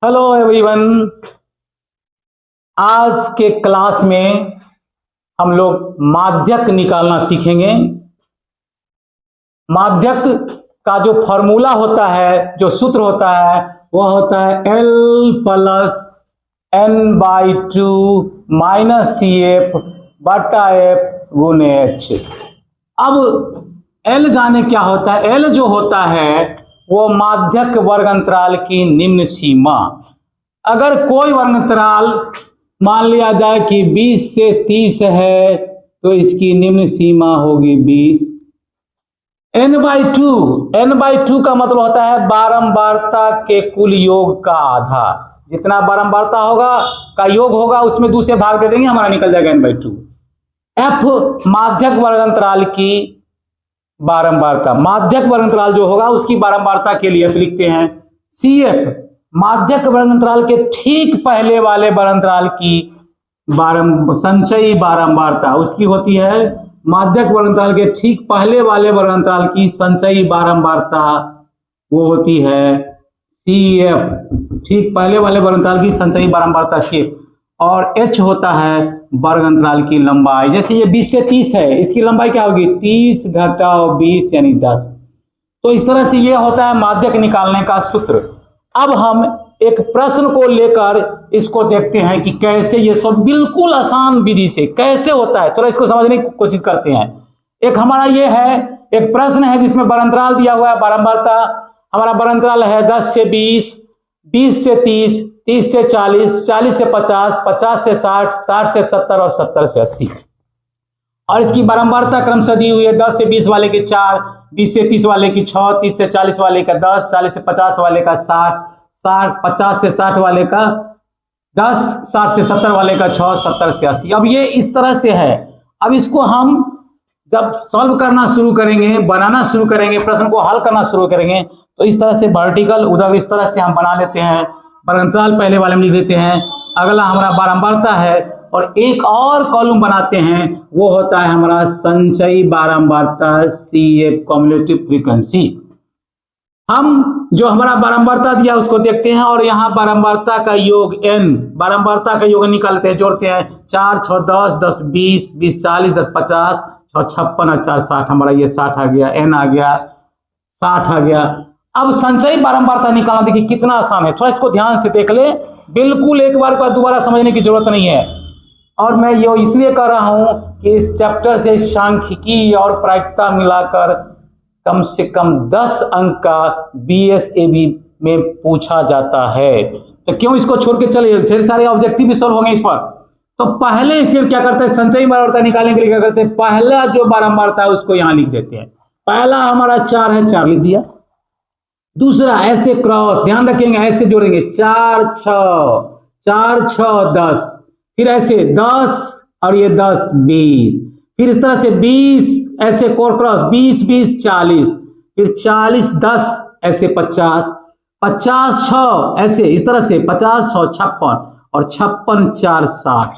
Hello everyone. आज के class में हम लोग माध्यक निकालना सीखेंगे। माध्यक का जो फॉर्मूला होता है, जो सूत्र होता है, वह होता है L plus N/2 minus CF बटा F गुने H। अब L जाने क्या होता है। L जो होता है वो माध्यक वर्ग अंतराल की निम्न सीमा। अगर कोई वर्ग अंतराल मान लिया जाए कि 20 से 30 है तो इसकी निम्न सीमा होगी 20। n/2 का मतलब होता है बारंबारता के कुल योग का आधा। जितना बारंबारता होगा का योग होगा उसमें 2 से भाग दे देंगे, हमारा निकल जाएगा n/2। f माध्यक वर्ग अंतराल की बारंबारता, माध्यक वर्ग अंतराल जो होगा उसकी बारंबारता के लिए लिखते हैं CF माध्यक वर्ग अंतराल के ठीक पहले वाले वर्ग अंतराल की संचयी बारंबारता, उसकी होती है माध्यक वर्ग अंतराल के ठीक पहले वाले वर्ग अंतराल की संचयी बारंबारता, वो होती है CF ठीक पहले वाले वर्ग अंतराल की संचयी बारंबारता CF। और H होता है वर्ग अंतराल की लंबाई। जैसे ये 20 से 30 है, इसकी लंबाई क्या होगी 30 घटाओ 20 यानी 10। तो इस तरह से ये होता है माध्यक निकालने का सूत्र। अब हम एक प्रश्न को लेकर इसको देखते हैं कि कैसे ये सब बिल्कुल आसान विधि से कैसे होता है, थोड़ा इसको समझने की कोशिश करते हैं। एक हमारा ये है, एक प्रश्न है जिसमें वर्ग अंतराल दिया हुआ है, बारंबारता हमारा वर्ग अंतराल है 10 से 20, 20 से 30, 30 से 40, 40 से 50, 50 से 60, 60 से 70 और 70 से 80। और इसकी बारंबारता क्रमशः दी हुई है 10 से 20 वाले की 4, 20 से 30 वाले की 6, 30 से 40 वाले का 10, 40 से 50 वाले का 60, 50 से 60 वाले का 10, 60 से 70 वाले का 6, 70 से 80। अब ये इस तरह से है। अब इसको हम जब सॉल्व करना शुरू करेंगे, बनाना शुरू करेंगे, प्रश्न को हल करना शुरू करेंगे तो इस तरह से वर्टिकल उधर इस तरह से हम बना लेते हैं। वर्ग अंतराल पहले वाले में लिख देते हैं, अगला हमारा बारंबारता है और एक और कॉलम बनाते हैं, वो होता है हमारा संचयी बारंबारता CF कम्युलेटिव फ्रीक्वेंसी। हम जो हमारा बारंबारता दिया उसको देखते हैं और यहाँ बारंबारता का योग n, बारंबारता का योग निकालते हैं, जोड़ते हैं 4 6 10 10 20 20 40 10 50 6 56 और 4 60, हमारा ये 60 आ गया, n आ गया, 60 आ गया। अब संचयी बारंबारता निकालना देखिए कितना आसान है, थोड़ा इसको ध्यान से देख ले, बिल्कुल एक बार को दोबारा समझने की जरूरत नहीं है। और मैं ये इसलिए कर रहा हूं कि इस चैप्टर से सांख्यिकी और प्रायिकता मिलाकर कम से कम 10 अंक का BSAB में पूछा जाता है। तो क्यों इसको छोड़ के चले, ढेर सारे ऑब्जेक्टिव भी सॉल्व होंगे इस पर। तो पहले इसे क्या करते हैं, संचयी बारंबारता निकालने के लिए क्या करते हैं, पहला जो बारंबारता है उसको यहां लिख देते हैं। पहला हमारा 4 है, 4 लिख दिया। दूसरा ऐसे क्रॉस, ध्यान रखेंगे ऐसे जोड़ेंगे 4 6 10, फिर ऐसे 10 और ये 10 20, फिर इस तरह से 20 ऐसे कोर क्रॉस 20 20 40, फिर 40 10 ऐसे 50 50 6 ऐसे इस तरह से 50 6 56 और 56 4 60।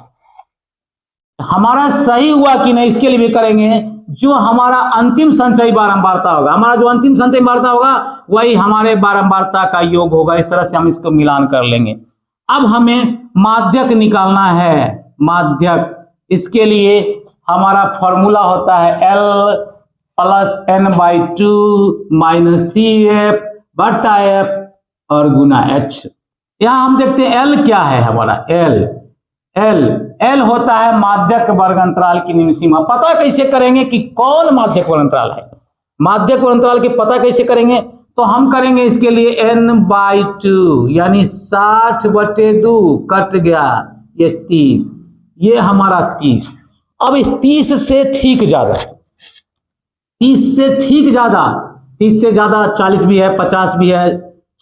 हमारा सही हुआ कि नहीं इसके लिए भी करेंगे। जो हमारा अंतिम संचयी बारंबारता होगा, हमारा जो अंतिम संचयी बारंबारता होगा वही हमारे बारंबारता का योग होगा। इस तरह से हम इसको मिलान कर लेंगे। अब हमें माध्यक निकालना है, माध्यक। इसके लिए हमारा फॉर्मूला होता है L plus N/2 minus CF बटा F और गुना H। यहां हम देखते हैं L क्या है हमारा, L होता है माध्यक वर्ग अंतराल की निम्न सीमा। पता कैसे करेंगे कि कौन माध्यक वर्ग अंतराल है, माध्यक वर्ग अंतराल की पता कैसे करेंगे, तो हम करेंगे इसके लिए N/2 यानी 60/2 कट गया ये 30, ये हमारा 30। अब इस 30 से ठीक ज्यादा, 30 से ठीक ज्यादा, 30 से ज्यादा 40 भी है, 50 भी है,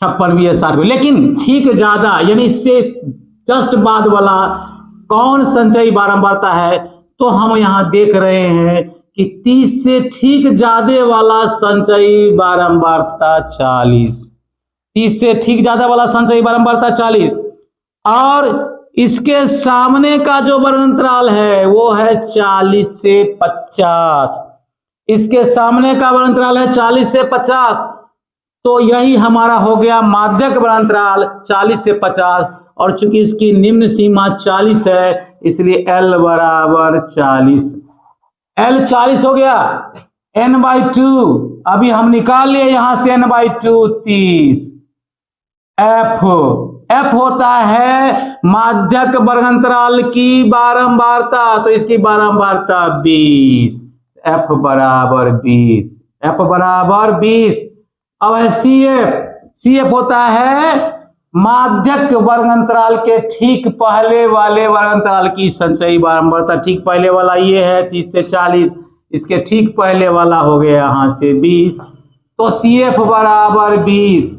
56 भी है, 60 भी, लेकिन ठीक ज्यादा यानी इससे जस्ट बाद वाला कौन संचयी बारंबारता है, तो हम यहां देख रहे हैं कि 30 से ठीक ज्यादा वाला संचयी बारंबारता 40, 30 से ठीक ज्यादा वाला संचयी बारंबारता 40 और इसके सामने का जो वर्ग अंतराल है वो है 40 से 50। इसके सामने का वर्ग अंतराल है 40 से 50। तो यही हमारा हो गया माध्यक वर्णांतराल 40 से 50, और चूंकि इसकी निम्न सीमा 40 है इसलिए L बराबर 40। L 40 हो गया, n/2 अभी हम निकाल लिए यहां से n/2 30। F होता है माध्यक वर्गांतराल की बारंबारता, तो इसकी बारंबारता 20, F बराबर 20, F बराबर 20। अब है CF होता है माध्यक वर्गांतराल के ठीक पहले वाले वर्गांतराल की संचयी बारंबारता। ठीक पहले वाला ये है 30 से 40, इसके ठीक पहले वाला हो गया यहां से 20, तो CF बराबर 20।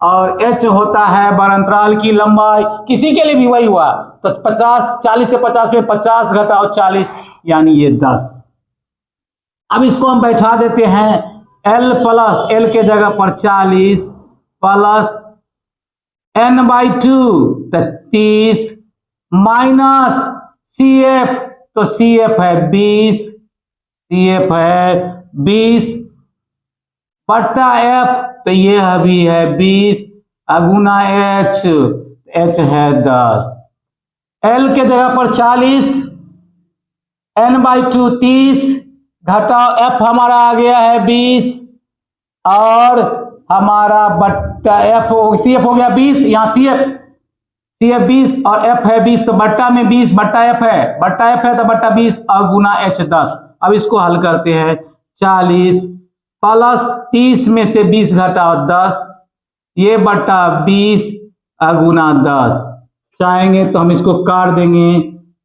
और H होता है वर्गांतराल की लंबाई, किसी के लिए भी वही हुआ, तो 40 से 50 में 50 घटाओ 40 यानी ये 10। अब इसको हम बैठा देते हैं L प्लस L के जगह पर 40 प्लस n/2 30 माइनस CF, तो CF है 20, CF है 20 बट्टा F, तो ये अभी है 20 अगुना H, H है 10। L के जगह पर 40, n/2 30 घटाओ F हमारा आ गया है 20, और हमारा बट्टा CF हो गया 20, यहाँ CF 20 और F है 20, तो बट्टा में 20 बट्टा F है तो बट्टा 20 और गुना H 10। अब इसको हल करते हैं, 40 प्लस 30 में से 20 घटाओ 10, ये बट्टा 20 गुना 10। चाहेंगे तो हम इसको काट देंगे,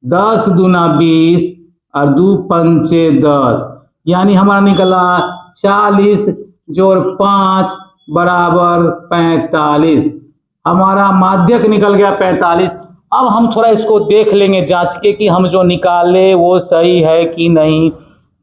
10 दूना 20 और 2 पंचे 10, यानी हमारा निकला 40 जोड़ 5 बराबर 45। हमारा माध्यक निकल गया 45। अब हम थोड़ा इसको देख लेंगे जांच के कि हम जो निकाले वो सही है कि नहीं।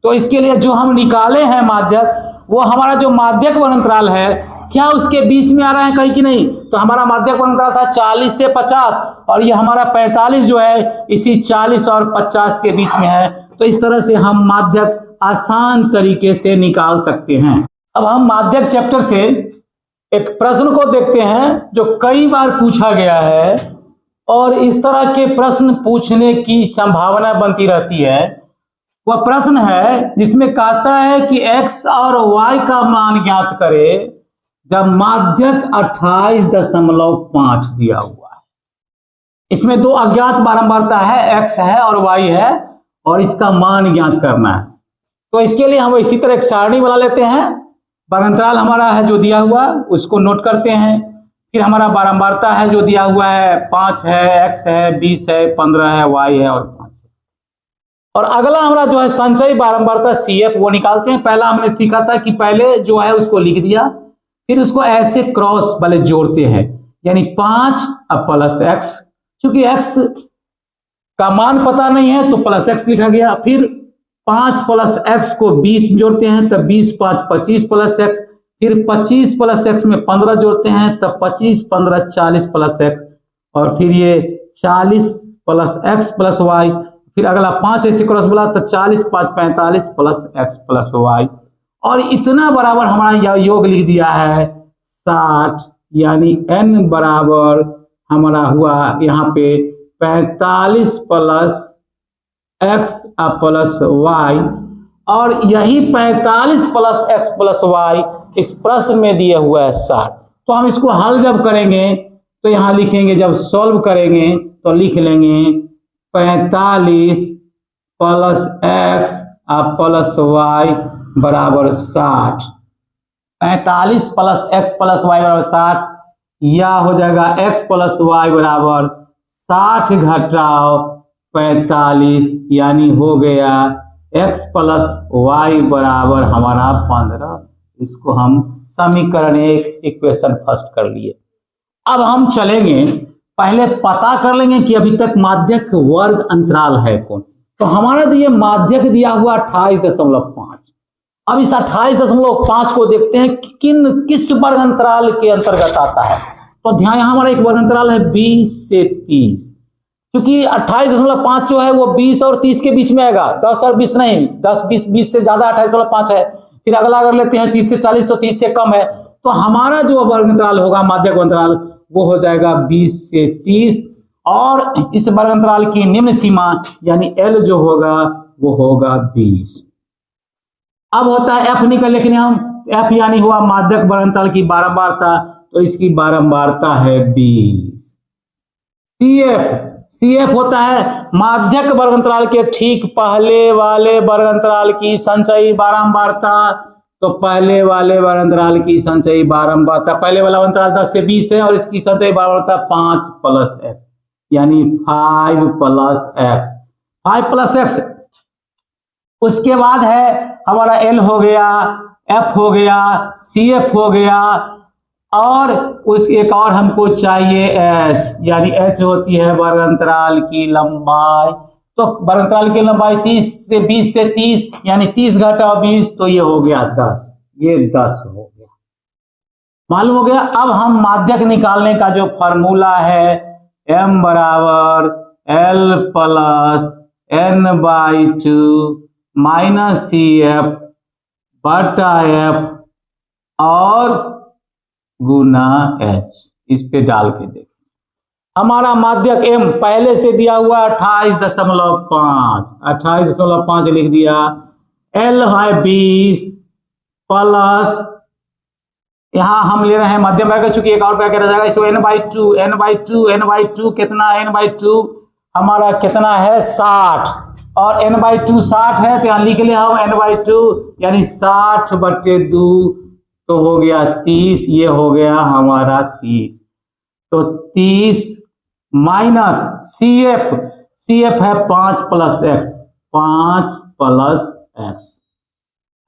तो इसके लिए जो हम निकाले हैं माध्यक, वो हमारा जो माध्यक वर्गांतराल है क्या उसके बीच में आ रहा है कहीं कि नहीं। तो हमारा माध्यक वर्गांतराल था 40 से 50 और ये हमारा 45 जो है इसी 40 और 50 के बीच में है। तो इस तरह से हम माध्यक आसान तरीके से निकाल सकते हैं। अब हम माध्यक चैप्टर से एक प्रश्न को देखते हैं जो कई बार पूछा गया है और इस तरह के प्रश्न पूछने की संभावना बनती रहती है। वह प्रश्न है जिसमें कहता है कि x और y का मान ज्ञात करें जब माध्यक 28.5 दिया हुआ है। इसमें दो अज्ञात बारंबारता है, x है और y है, और इसका मान ज्ञात करना है। तो इसके लिए हम इसी तरह एक सारणी बना लेते हैं। वर्गांतराल हमारा है जो दिया हुआ उसको नोट करते हैं, फिर हमारा बारंबारता है जो दिया हुआ है 5 है, x है, 20 है, 15 है, y है और 5 है। और अगला हमारा जो है संचयी बारंबारता CF वो निकालते हैं। पहला हमने सीखा था कि पहले जो है उसको लिख दिया, फिर उसको ऐसे क्रॉस वाले जोड़ते हैं, यानी 5 अब प्लस x, क्योंकि x का मान पता नहीं है तो प्लस x लिखा गया। फिर 5 प्लस x को 20 जोड़ते हैं तब 20 5 25 प्लस x, फिर 25 प्लस x में 15 जोड़ते हैं तब 25 15 40 प्लस x, और फिर ये 40 प्लस x प्लस y, फिर अगला 5 ऐसे क्रॉस बोला तो 40 5 45 प्लस x प्लस y, और इतना बराबर हमारा योग लिख दिया है 60, यानी n बराबर हमारा हुआ यहाँ पे 45 प्लस x प्लस y, और यही 45 प्लस x प्लस y इस प्रश्न में दिए हुआ है 60। तो हम इसको हल जब करेंगे तो यहाँ लिखेंगे, जब सॉल्व करेंगे तो लिख लेंगे 45 प्लस x प्लस y बराबर 60। 45 प्लस x प्लस y बराबर 60, या हो जाएगा x प्लस y बराबर 60 घटाओ 45, यानी हो गया x प्लस y बराबर हमारा 15। इसको हम समीकरण 1 इक्वेशन फर्स्ट कर लिए। अब हम चलेंगे, पहले पता कर लेंगे कि अभी तक माध्यक वर्ग अंतराल है कौन। तो हमारा जो ये माध्यक दिया हुआ 28.5, अब इस 28.5 को देखते हैं कि किस वर्ग अंतराल के अंतर्गत आता है। तो ध्यान, यहाँ हमारा एक वर्ग अंतराल है 20 से 30, क्योंकि 28.5 जो है वो 20 और 30 के बीच में आएगा, 10 और 20 नहीं, 10 20 20 से ज्यादा 28.5 है। फिर अगला अगर लेते हैं 30 से 40 तो 30 से कम है, तो हमारा जो वर्ग अंतराल होगा माध्यक अंतराल वो हो जाएगा 20 से 30 और इस वर्ग अंतराल की निम्न सीमा यानी L जो होगा वो होगा 20। अब होता है F निकल, लेकिन हम F यानी हुआ माध्यक वर्ग अंतराल की बारंबारता, तो इसकी बारंबारता है 20। CF होता है माध्यक वर्ग अंतराल के ठीक पहले वाले वर्ग अंतराल की संचयी बारंबारता, तो पहले वाले वर्ग अंतराल की संचयी बारंबारता, पहले वाला अंतराल 10 से 20 है और इसकी संचयी बारंबारता 5 प्लस x यानी 5 प्लस x। उसके बाद है हमारा L हो गया, F हो गया, CF हो गया और उस एक और हमको चाहिए H, यानी H होती है वर्ग अंतराल की लंबाई। तो वर्ग अंतराल की लंबाई 20 से 30 यानी 30 घटा 20, तो ये हो गया 10, ये 10 हो गया, मालूम हो गया। अब हम माध्यक निकालने का जो फॉर्मूला है m बराबर L plus n/2 minus CF बटा F और गुना H, इस पे डाल के देखें। हमारा माध्यक M पहले से दिया हुआ 28.5 लिख दिया, L है 20 प्लस यहाँ हम ले रहे हैं मध्यम वर्ग, चूंकि एक और क्या करा जाएगा इसको n/2 कितना, n/2 हमारा कितना है 60 और n/2 60 है, तो यहाँ लिख ले हम n/2 यानी 60/2, तो हो गया 30, ये हो गया हमारा 30। तो 30 माइनस CF है 5 प्लस x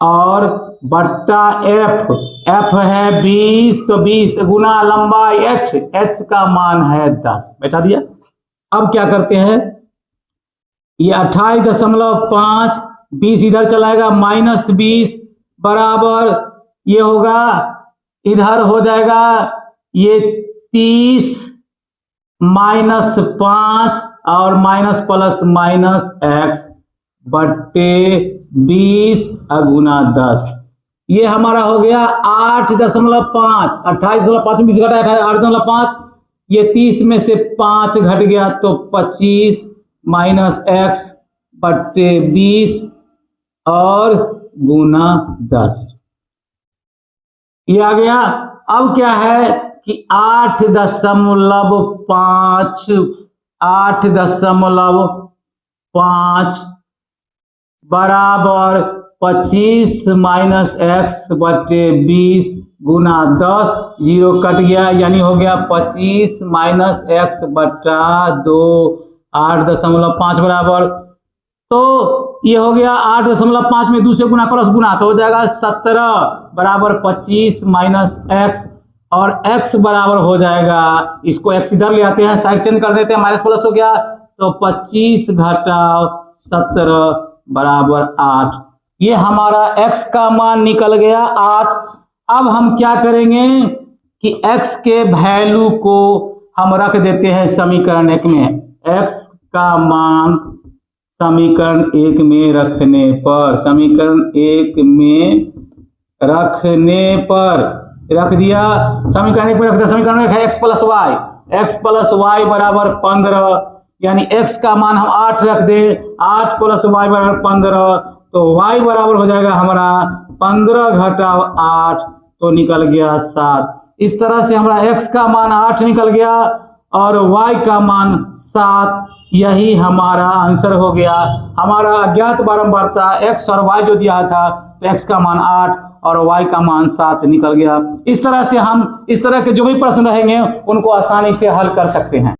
और बट्टा F है 20, तो 20 गुना लंबाई H का मान है 10, बैठा दिया। अब क्या करते हैं, ये 28.5, 20 इधर चलाएगा माइनस 20 बराबर ये होगा, इधर हो जाएगा ये 30 माइनस 5 और माइनस प्लस माइनस x बट्टे 20 गुना 10, ये हमारा हो गया 8.5, 28.5 20 घटा 8.5, ये 30 में से 5 घट गया तो 25 माइनस x बट्टे 20 और गुना 10, ये आ गया। अब क्या है कि 8.5 बराबर 25 माइनस x बटे 20 गुना 10, 0 कट गया यानी हो गया 25 माइनस x बटा 2, 8.5 बराबर, तो ये हो गया 8.5 में 2 से गुना क्रॉस गुना, तो हो जाएगा 17 बराबर 25 माइनस x और x बराबर हो जाएगा, इसको x इधर ले आते हैं, साइड चेंज कर देते हैं, माइनस प्लस हो गया, तो 25 घटाओ 17 बराबर 8, ये हमारा x का मान निकल गया 8। अब हम क्या करेंगे कि x के वैल्यू को हम रख देते हैं समीकरण 1 में, x का मान समीकरण 1 में रखने पर, समीकरण 1 में रखने पर रख दिया, समीकरण 1 में रख दिया, समीकरण 1 है x प्लस वाई बराबर 15, यानी x का मान हम 8 रख दे, 8 प्लस वाई बराबर 15, तो y बराबर हो जाएगा हमारा 15 घटाओ 8, तो निकल गया 7। इस तरह से हमारा x का मान 8 निकल गया और y का मान 7, यही हमारा आंसर हो गया। हमारा अज्ञात बारंबारता x और y जो दिया था, तो x का मान 8 और y का मान 7 निकल गया। इस तरह से हम इस तरह के जो भी प्रश्न रहेंगे उनको आसानी से हल कर सकते हैं।